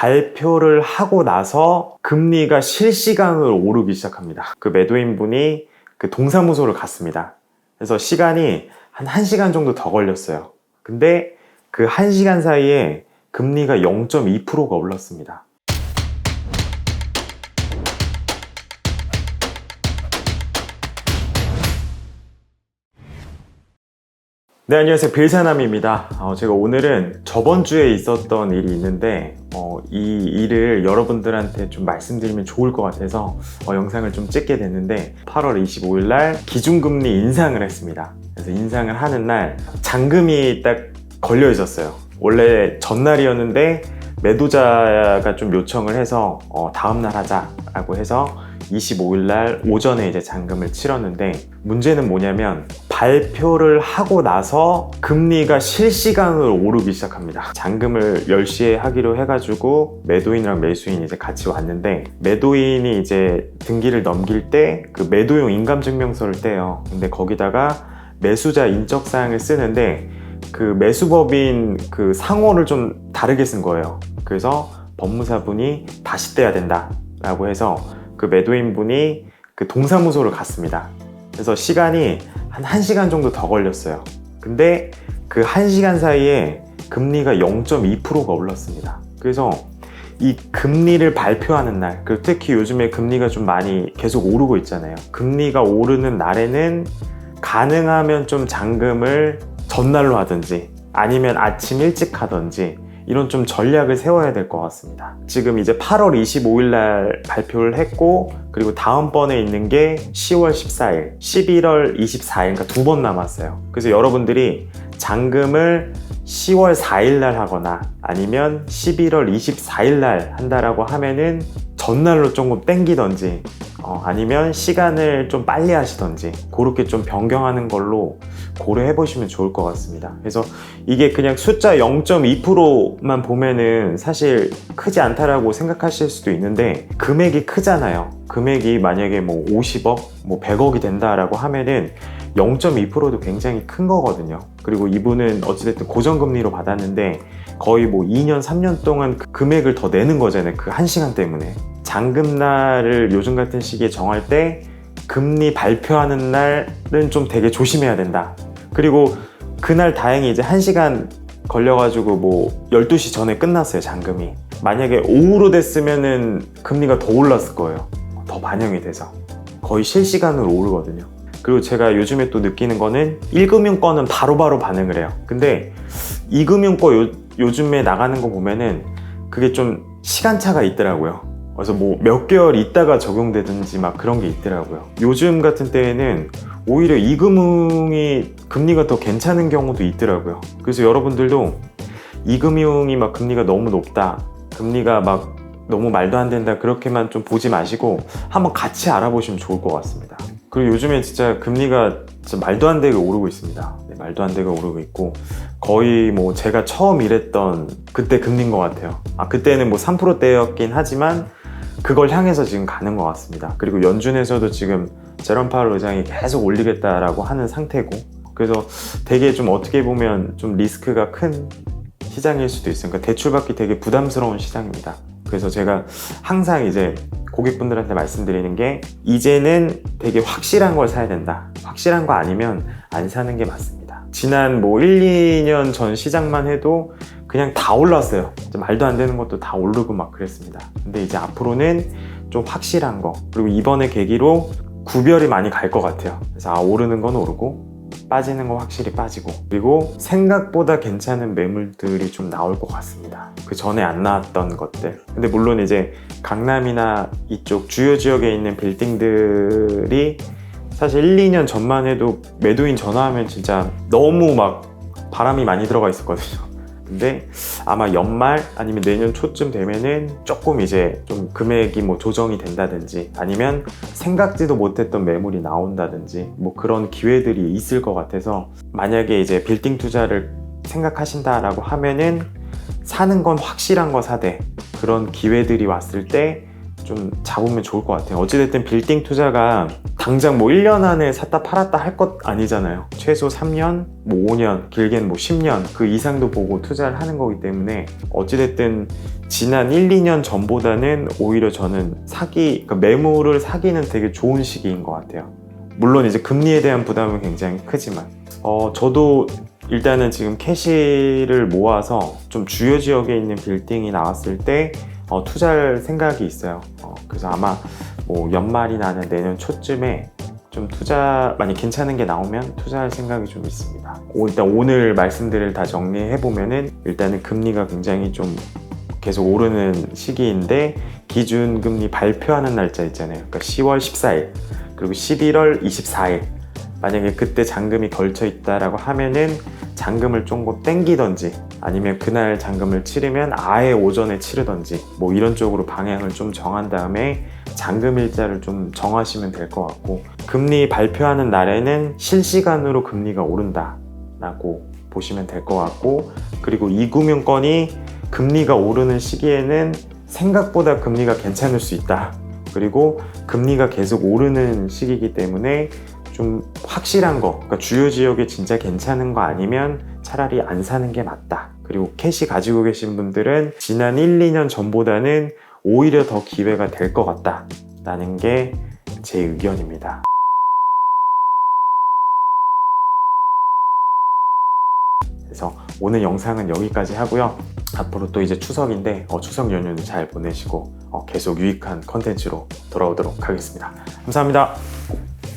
발표를 하고 나서 금리가 실시간으로 오르기 시작합니다. 그 매도인분이 그 동사무소를 갔습니다. 그래서 시간이 한 1시간 정도 더 걸렸어요. 근데 그 1시간 사이에 금리가 0.2%가 올랐습니다. 네, 안녕하세요. 빌사남입니다. 제가 오늘은 저번 주에 있었던 일이 있는데 이 일을 여러분들한테 좀 말씀드리면 좋을 것 같아서 영상을 좀 찍게 됐는데 8월 25일 날 기준금리 인상을 했습니다. 그래서 인상을 하는 날 잔금이 딱 걸려 있었어요. 원래 전날이었는데 매도자가 좀 요청을 해서 다음날 하자라고 해서 25일 날 오전에 이제 잔금을 치렀는데, 문제는 뭐냐면 발표를 하고 나서 금리가 실시간으로 오르기 시작합니다. 잔금을 10시에 하기로 해가지고 매도인이랑 매수인이 이제 같이 왔는데, 매도인이 이제 등기를 넘길 때 그 매도용 인감증명서를 떼요. 근데 거기다가 매수자 인적사항을 쓰는데 그 매수법인 그 상호를 좀 다르게 쓴 거예요. 그래서 법무사분이 다시 떼야 된다 라고 해서 그 매도인분이 그 동사무소를 갔습니다. 그래서 시간이 한 1시간 정도 더 걸렸어요. 근데 그 1시간 사이에 금리가 0.2%가 올랐습니다. 그래서 이 금리를 발표하는 날, 그리고 특히 요즘에 금리가 좀 많이 계속 오르고 있잖아요. 금리가 오르는 날에는 가능하면 좀 잔금을 전날로 하든지 아니면 아침 일찍 하든지 이런 좀 전략을 세워야 될 것 같습니다. 지금 이제 8월 25일 날 발표를 했고, 그리고 다음번에 있는 게 10월 14일, 11월 24일, 그러니까 2번 남았어요. 그래서 여러분들이 잔금을 10월 4일 날 하거나 아니면 11월 24일 날 한다라고 하면은 전날로 조금 땡기던지 아니면 시간을 좀 빨리 하시던지 그렇게 좀 변경하는 걸로 고려해 보시면 좋을 것 같습니다. 그래서 이게 그냥 숫자 0.2%만 보면은 사실 크지 않다라고 생각하실 수도 있는데, 금액이 크잖아요. 금액이 만약에 뭐 50억, 뭐 100억이 된다라고 하면은 0.2%도 굉장히 큰 거거든요. 그리고 이분은 어찌됐든 고정금리로 받았는데 거의 뭐 2년, 3년 동안 그 금액을 더 내는 거잖아요. 그 1시간 때문에. 잔금날을 요즘 같은 시기에 정할 때 금리 발표하는 날은 좀 되게 조심해야 된다. 그리고 그날 다행히 이제 1시간 걸려가지고 뭐 12시 전에 끝났어요, 잔금이. 만약에 오후로 됐으면은 금리가 더 올랐을 거예요. 더 반영이 돼서. 거의 실시간으로 오르거든요. 그리고 제가 요즘에 또 느끼는 거는 1금융 거는 바로바로 반응을 해요. 근데 2금융 거 요즘에 나가는 거 보면은 그게 좀 시간차가 있더라고요. 그래서 뭐 몇 개월 있다가 적용되든지 막 그런 게 있더라고요. 요즘 같은 때에는 오히려 2금융이 금리가 더 괜찮은 경우도 있더라고요. 그래서 여러분들도 2금융이 막 금리가 너무 높다, 금리가 막 너무 말도 안 된다, 그렇게만 좀 보지 마시고 한번 같이 알아보시면 좋을 것 같습니다. 그리고 요즘에 진짜 금리가 진짜 말도 안 되게 오르고 있습니다. 네, 말도 안 되게 오르고 있고 거의 뭐 제가 처음 일했던 그때 금리인 것 같아요. 그때는 뭐 3%대였긴 하지만 그걸 향해서 지금 가는 것 같습니다. 그리고 연준에서도 지금 제롬 파월 의장이 계속 올리겠다라고 하는 상태고, 그래서 되게 좀 어떻게 보면 좀 리스크가 큰 시장일 수도 있어요. 그러니까 대출받기 되게 부담스러운 시장입니다. 그래서 제가 항상 이제 고객분들한테 말씀드리는 게, 이제는 되게 확실한 걸 사야 된다. 확실한 거 아니면 안 사는 게 맞습니다. 지난 뭐 1, 2년 전 시장만 해도 그냥 다 올랐어요. 말도 안 되는 것도 다 오르고 막 그랬습니다. 근데 이제 앞으로는 좀 확실한 거, 그리고 이번에 계기로 구별이 많이 갈 것 같아요. 그래서 오르는 건 오르고 빠지는 건 확실히 빠지고, 그리고 생각보다 괜찮은 매물들이 좀 나올 것 같습니다. 그 전에 안 나왔던 것들. 근데 물론 이제 강남이나 이쪽 주요 지역에 있는 빌딩들이 사실 1, 2년 전만 해도 매도인 전화하면 진짜 너무 막 바람이 많이 들어가 있었거든요. 근데 아마 연말 아니면 내년 초쯤 되면은 조금 이제 좀 금액이 뭐 조정이 된다든지 아니면 생각지도 못했던 매물이 나온다든지 뭐 그런 기회들이 있을 것 같아서, 만약에 이제 빌딩 투자를 생각하신다라고 하면은 사는 건 확실한 거 사되, 그런 기회들이 왔을 때 좀 잡으면 좋을 것 같아요. 어찌됐든 빌딩 투자가 당장 뭐 1년 안에 샀다 팔았다 할 것 아니잖아요. 최소 3년, 뭐 5년, 길게는 뭐 10년 그 이상도 보고 투자를 하는 거기 때문에 어찌됐든 지난 1, 2년 전보다는 오히려 저는 그러니까 매물을 사기는 되게 좋은 시기인 것 같아요. 물론 이제 금리에 대한 부담은 굉장히 크지만 저도 일단은 지금 캐시를 모아서 좀 주요 지역에 있는 빌딩이 나왔을 때 투자할 생각이 있어요. 그래서 아마 뭐 연말이나 아니면 내년 초쯤에 좀 많이 괜찮은 게 나오면 투자할 생각이 좀 있습니다. 일단 오늘 말씀들을 다 정리해 보면은 일단은 금리가 굉장히 좀 계속 오르는 시기인데 기준금리 발표하는 날짜 있잖아요. 그러니까 10월 14일 그리고 11월 24일 만약에 그때 잔금이 걸쳐 있다라고 하면은 잔금을 조금 땡기던지 아니면 그날 잔금을 치르면 아예 오전에 치르던지 뭐 이런 쪽으로 방향을 좀 정한 다음에 잔금 일자를 좀 정하시면 될 것 같고, 금리 발표하는 날에는 실시간으로 금리가 오른다 라고 보시면 될 것 같고, 그리고 이금융권이 금리가 오르는 시기에는 생각보다 금리가 괜찮을 수 있다. 그리고 금리가 계속 오르는 시기이기 때문에 좀 확실한 거, 그러니까 주요 지역에 진짜 괜찮은 거 아니면 차라리 안 사는 게 맞다. 그리고 캐시 가지고 계신 분들은 지난 1, 2년 전보다는 오히려 더 기회가 될 것 같다 라는 게 제 의견입니다. 그래서 오늘 영상은 여기까지 하고요. 앞으로 또 이제 추석인데 추석 연휴는 잘 보내시고 계속 유익한 컨텐츠로 돌아오도록 하겠습니다. 감사합니다.